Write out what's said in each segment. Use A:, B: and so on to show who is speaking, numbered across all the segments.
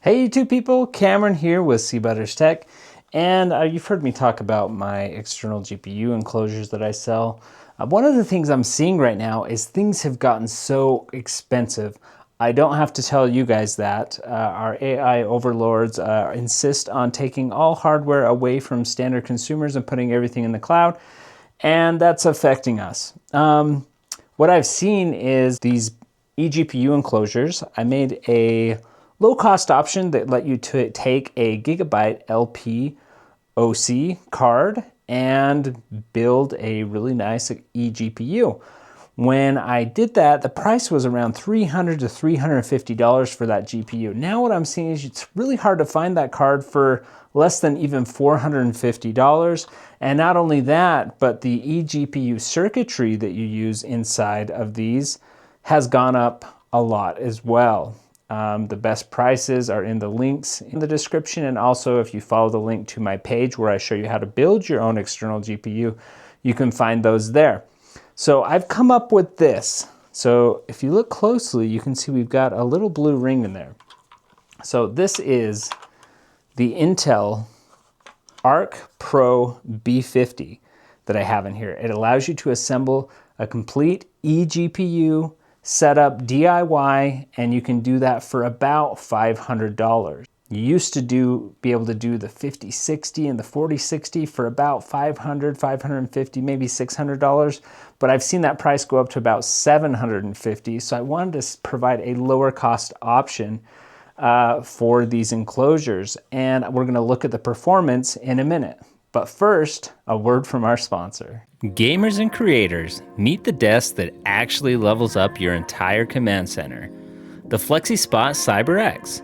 A: Hey YouTube people, Cameron here with Seabutters Tech, and you've heard me talk about my external GPU enclosures that I sell. One of the things I'm seeing right now is things have gotten so expensive. I don't have to tell you guys that. Our AI overlords insist on taking all hardware away from standard consumers and putting everything in the cloud, and that's affecting us. What I've seen is these eGPU enclosures. I made a low-cost option that let you take a gigabyte LPOC card and build a really nice eGPU. When I did that, the price was around $300 to $350 for that GPU. Now what I'm seeing is it's really hard to find that card for less than even $450. And not only that, but the eGPU circuitry that you use inside of these has gone up a lot as well. The best prices are in the links in the description, and also if you follow the link to my page where I show you how to build your own external GPU, you can find those there. So I've come up with this. So if you look closely, you can see we've got a little blue ring in there. So this is the Intel Arc Pro B50 that I have in here. It allows you to assemble a complete eGPU setup DIY, and you can do that for about $500. You used to be able to do the 5060 and the 4060 for about $500, $550, maybe $600, but I've seen that price go up to about $750. So I wanted to provide a lower cost option for these enclosures, and we're going to look at the performance in a minute. But first, a word from our sponsor.
B: Gamers and creators, meet the desk that actually levels up your entire command center. The Flexispot CyberX,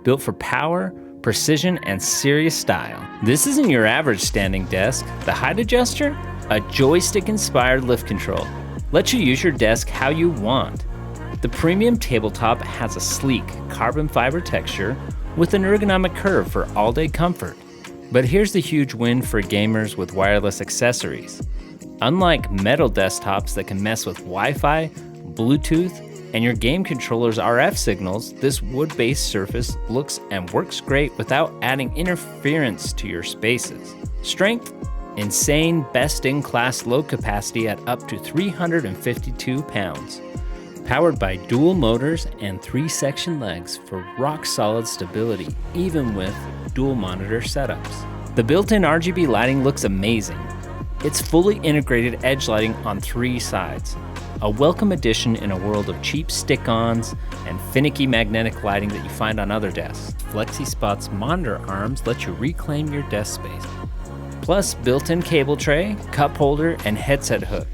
B: built for power, precision, and serious style. This isn't your average standing desk. The height adjuster, a joystick-inspired lift control, lets you use your desk how you want. The premium tabletop has a sleek carbon fiber texture with an ergonomic curve for all-day comfort. But here's the huge win for gamers with wireless accessories. Unlike metal desktops that can mess with Wi-Fi, Bluetooth, and your game controller's RF signals, this wood-based surface looks and works great without adding interference to your spaces. Strength, insane best-in-class load capacity at up to 352 pounds. Powered by dual motors and 3-section legs for rock-solid stability, even with dual monitor setups. The built-in RGB lighting looks amazing. It's fully integrated edge lighting on 3 sides, a welcome addition in a world of cheap stick-ons and finicky magnetic lighting that you find on other desks. Flexispot's monitor arms let you reclaim your desk space. Plus, built-in cable tray, cup holder, and headset hook.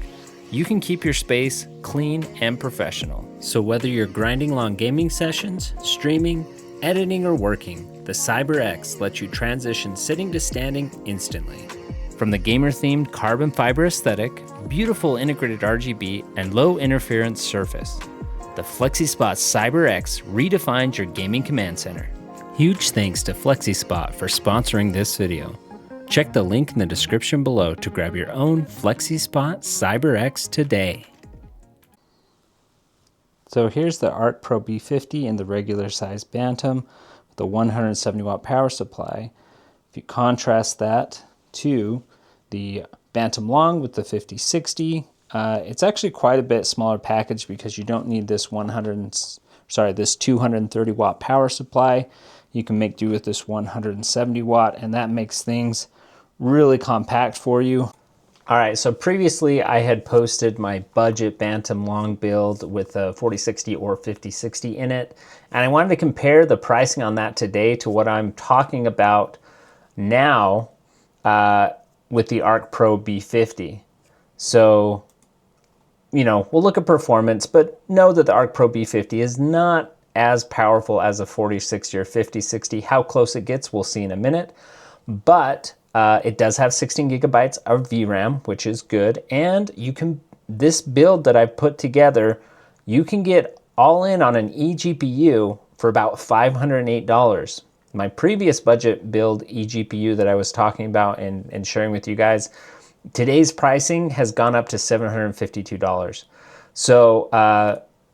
B: You can keep your space clean and professional. So whether you're grinding long gaming sessions, streaming, editing, or working, the CyberX lets you transition sitting to standing instantly. From the gamer-themed carbon fiber aesthetic, beautiful integrated RGB, and low interference surface, the Flexispot CyberX redefines your gaming command center. Huge thanks to Flexispot for sponsoring this video. Check the link in the description below to grab your own Flexispot CyberX today.
A: So here's the Arc Pro B50 in the regular size Bantam with a 170 watt power supply. If you contrast that to the Bantam Long with the 5060, it's actually quite a bit smaller package because you don't need this 230 watt power supply. You can make do with this 170 watt, and that makes things really compact for you. All right, so previously I had posted my budget Bantam Long build with a 4060 or 5060 in it, and I wanted to compare the pricing on that today to what I'm talking about now with the Arc Pro B50. So, you know, we'll look at performance, but know that the Arc Pro B50 is not as powerful as a 4060 or 5060. How close it gets, we'll see in a minute, but it does have 16 gigabytes of VRAM, which is good, and you can, this build that I've put together, you can get all in on an eGPU for about $508. My previous budget build eGPU that I was talking about and sharing with you guys, today's pricing has gone up to $752. So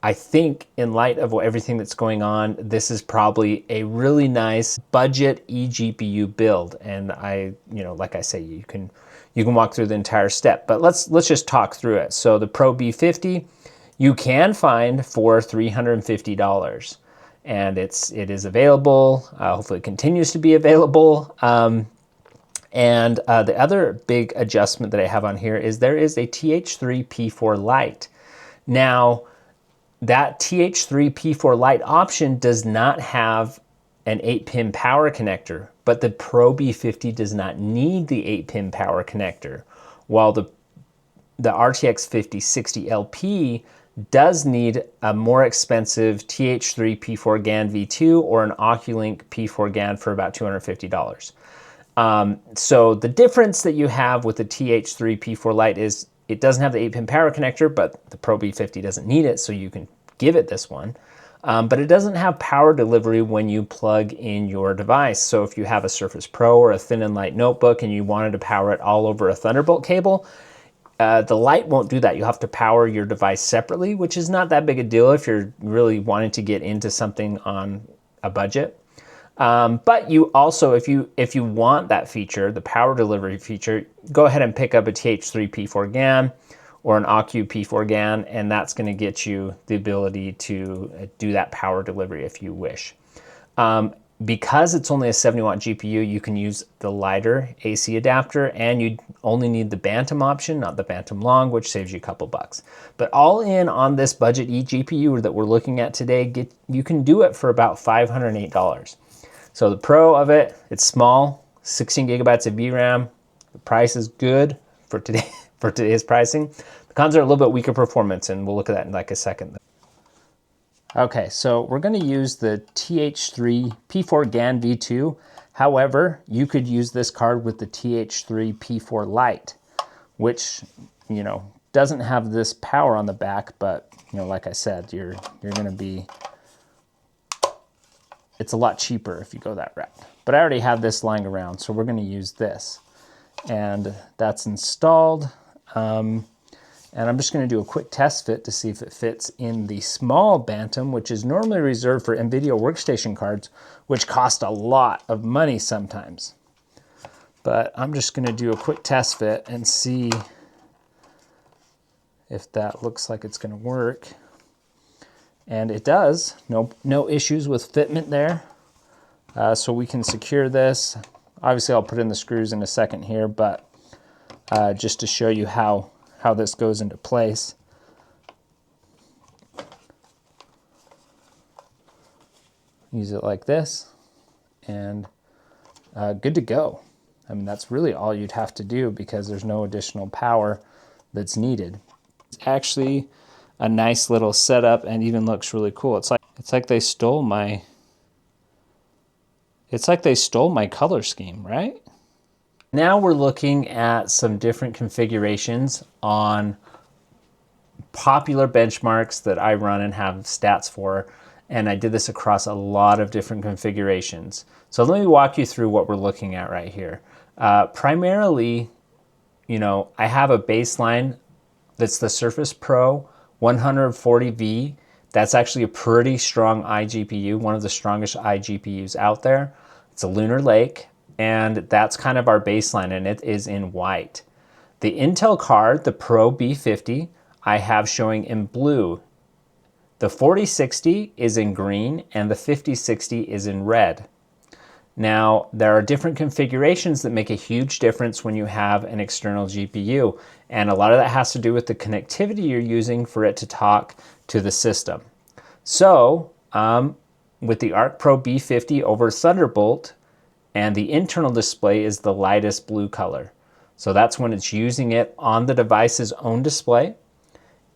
A: I think in light of everything that's going on, this is probably a really nice budget eGPU build. And like I say, you can walk through the entire step, but let's just talk through it. So the Pro B50, you can find for $350, and it is available. Hopefully, it continues to be available. And the other big adjustment that I have on here is there is a TH3 P4 Lite. Now, that TH3 P4 Lite option does not have an 8-pin power connector, but the Pro B50 does not need the 8-pin power connector, while the RTX 5060 LP does need a more expensive TH3 P4 GaN V2 or an Oculink P4 GaN for about $250. So the difference that you have with the TH3 P4 Lite is it doesn't have the 8-pin power connector, but the Pro B50 doesn't need it, so you can give it this one. But it doesn't have power delivery when you plug in your device. So if you have a Surface Pro or a thin and light notebook and you wanted to power it all over a Thunderbolt cable, the Lite won't do that. You'll have to power your device separately, which is not that big a deal if you're really wanting to get into something on a budget. But you also, if you want that feature, the power delivery feature, go ahead and pick up a TH3 P4 GaN or an Ocu P4 GaN, and that's going to get you the ability to do that power delivery if you wish. Because it's only a 70-watt GPU, you can use the lighter AC adapter, and you only need the Bantam option, not the Bantam Long, which saves you a couple bucks. But all in on this budget eGPU that we're looking at today, you can do it for about $508. So the Pro of it, it's small, 16 gigabytes of VRAM. The price is good for today's pricing. The cons are a little bit weaker performance, and we'll look at that in like a second. Okay, so we're going to use the TH3 P4 GaN V2. However, you could use this card with the TH3 P4 Lite, which, doesn't have this power on the back, but, like I said, you're going to be, it's a lot cheaper if you go that route. But I already have this lying around, so we're going to use this. And that's installed. And I'm just going to do a quick test fit to see if it fits in the small Bantam, which is normally reserved for NVIDIA workstation cards, which cost a lot of money sometimes. But I'm just going to do a quick test fit and see if that looks like it's going to work. And it does. No issues with fitment there. So we can secure this. Obviously, I'll put in the screws in a second here, but just to show you how this goes into place. Use it like this, and good to go. I mean, that's really all you'd have to do because there's no additional power that's needed. It's actually a nice little setup and even looks really cool. It's like they stole my color scheme, right? Now we're looking at some different configurations on popular benchmarks that I run and have stats for, and I did this across a lot of different configurations. So let me walk you through what we're looking at right here. Primarily, I have a baseline that's the Surface Pro 140V. That's actually a pretty strong iGPU, one of the strongest iGPUs out there. It's a Lunar Lake. And that's kind of our baseline, and it is in white. The Intel card, the Pro B50, I have showing in blue. The 4060 is in green, and the 5060 is in red. Now, there are different configurations that make a huge difference when you have an external GPU, and a lot of that has to do with the connectivity you're using for it to talk to the system. So, with the Arc Pro B50 over Thunderbolt, and the internal display is the lightest blue color. So that's when it's using it on the device's own display.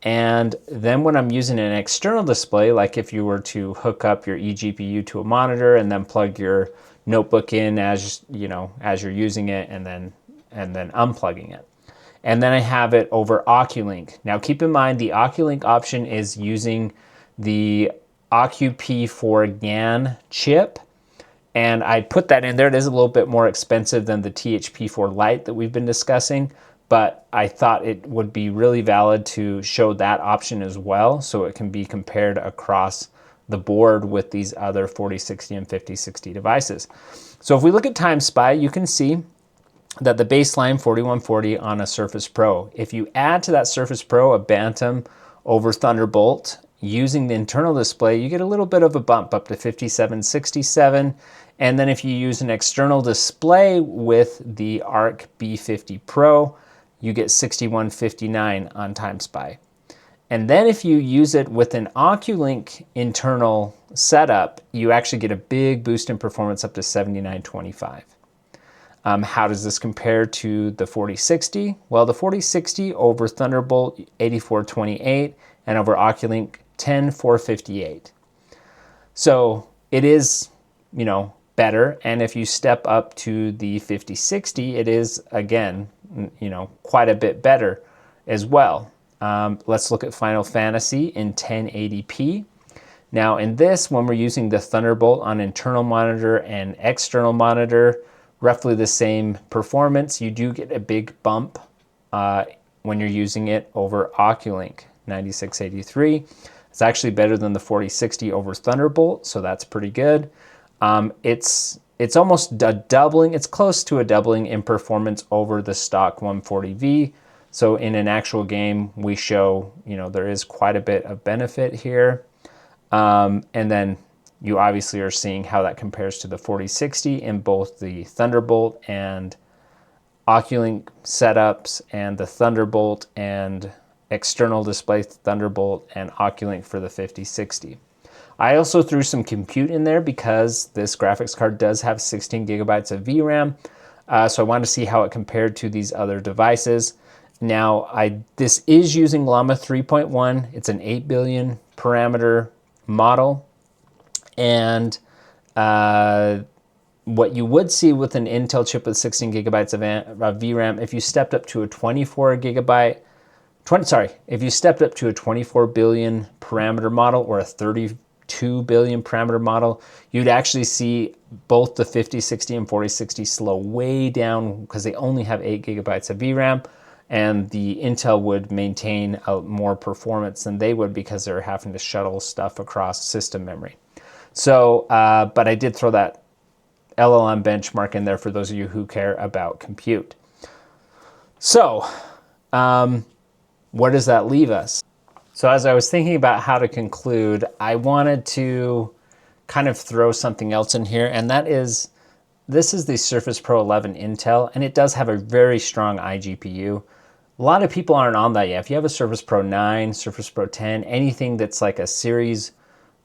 A: And then when I'm using an external display, like if you were to hook up your eGPU to a monitor and then plug your notebook in as you're using it, and then unplugging it. And then I have it over Oculink. Now keep in mind the Oculink option is using the Ocu P4 GaN chip. And I put that in there. It is a little bit more expensive than the THP4 Lite that we've been discussing, but I thought it would be really valid to show that option as well, so it can be compared across the board with these other 4060 and 5060 devices. So if we look at Time Spy, you can see that the baseline 4140 on a Surface Pro, if you add to that Surface Pro a Bantam over Thunderbolt using the internal display, you get a little bit of a bump up to 5767. And then if you use an external display with the Arc B50 Pro, you get 6159 on Time Spy. And then if you use it with an Oculink internal setup, you actually get a big boost in performance up to 7925. How does this compare to the 4060? Well, the 4060 over Thunderbolt 8428 and over Oculink 10458. So it is, better. And if you step up to the 5060, it is, again, quite a bit better as well. Let's look at Final Fantasy in 1080p. Now in this, when we're using the Thunderbolt on internal monitor and external monitor, roughly the same performance, you do get a big bump when you're using it over Oculink 9683. It's actually better than the 4060 over Thunderbolt, so that's pretty good. It's almost a doubling, it's close to a doubling in performance over the stock 140V. So in an actual game, we show, there is quite a bit of benefit here. And then you obviously are seeing how that compares to the 4060 in both the Thunderbolt and Oculink setups, and the Thunderbolt and external display Thunderbolt and Oculink for the 5060. I also threw some compute in there because this graphics card does have 16 gigabytes of VRAM. So I wanted to see how it compared to these other devices. Now, this is using Llama 3.1. It's an 8 billion parameter model. And what you would see with an Intel chip with 16 gigabytes of VRAM, if you stepped up to a 24 billion parameter model or a 32 billion parameter model, you'd actually see both the 5060 and 4060 slow way down because they only have 8 gigabytes of VRAM, and the Intel would maintain more performance than they would because they're having to shuttle stuff across system memory. So, but I did throw that LLM benchmark in there for those of you who care about compute. So, where does that leave us? So as I was thinking about how to conclude, I wanted to kind of throw something else in here, and that is, this is the Surface Pro 11 Intel, and it does have a very strong iGPU. A lot of people aren't on that yet. If you have a Surface Pro 9, Surface Pro 10, anything that's like a series,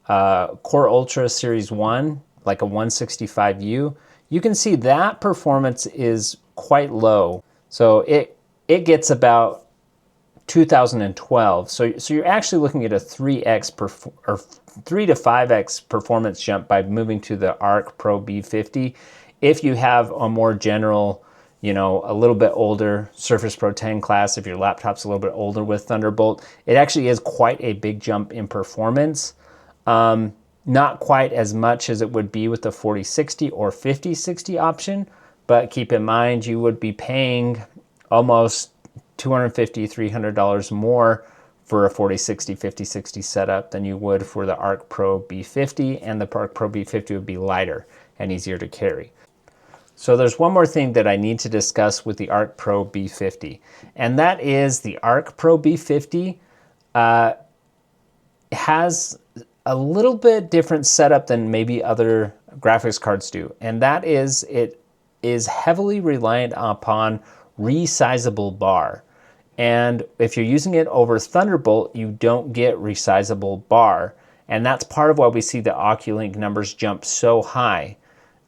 A: Core Ultra Series 1, like a 165U, you can see that performance is quite low. So it gets about 2012. So you're actually looking at a 3x or 3 to 5x performance jump by moving to the Arc Pro B50. If you have a more general, a little bit older Surface Pro 10 class, if your laptop's a little bit older with Thunderbolt, it actually is quite a big jump in performance. Not quite as much as it would be with the 4060 or 5060 option, but keep in mind you would be paying almost $250, $300 more for a 4060, 5060 setup than you would for the Arc Pro B50, and the Arc Pro B50 would be lighter and easier to carry. So there's one more thing that I need to discuss with the Arc Pro B50, and that is the Arc Pro B50 has a little bit different setup than maybe other graphics cards do, and that is it is heavily reliant upon resizable bar. And if you're using it over Thunderbolt, you don't get resizable bar. And that's part of why we see the Oculink numbers jump so high.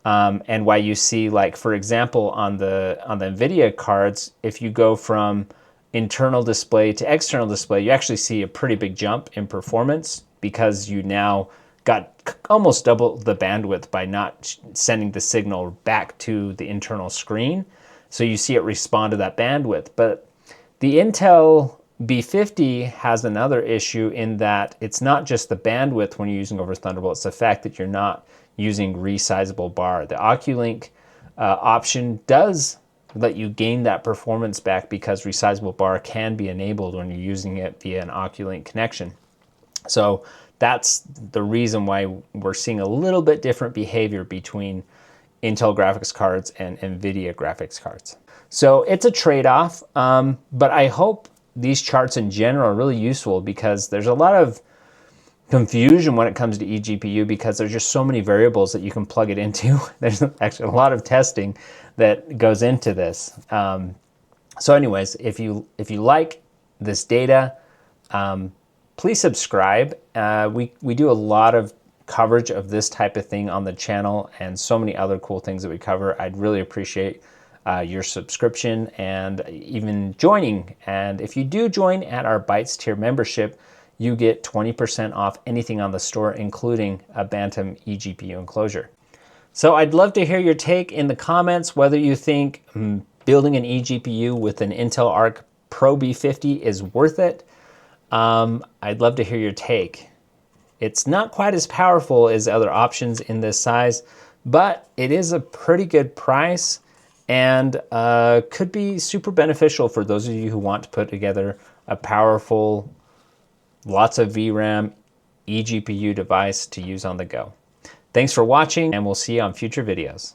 A: And why you see, like, for example, on the NVIDIA cards, if you go from internal display to external display, you actually see a pretty big jump in performance because you now got almost double the bandwidth by not sending the signal back to the internal screen. So you see it respond to that bandwidth. But the Intel B50 has another issue in that it's not just the bandwidth when you're using over Thunderbolt, it's the fact that you're not using resizable bar. The Oculink option does let you gain that performance back because resizable bar can be enabled when you're using it via an Oculink connection. So that's the reason why we're seeing a little bit different behavior between Intel graphics cards and NVIDIA graphics cards. So it's a trade-off, but I hope these charts in general are really useful because there's a lot of confusion when it comes to eGPU because there's just so many variables that you can plug it into. There's actually a lot of testing that goes into this. So anyways, if you like this data, please subscribe. We do a lot of coverage of this type of thing on the channel and so many other cool things that we cover. I'd really appreciate your subscription and even joining. And if you do join at our Bytes tier membership, you get 20% off anything on the store, including a Bantam eGPU enclosure. So I'd love to hear your take in the comments, whether you think building an eGPU with an Intel Arc Pro B50 is worth it. I'd love to hear your take. It's not quite as powerful as other options in this size, but it is a pretty good price and could be super beneficial for those of you who want to put together a powerful, lots of VRAM eGPU device to use on the go. Thanks for watching, and we'll see you on future videos.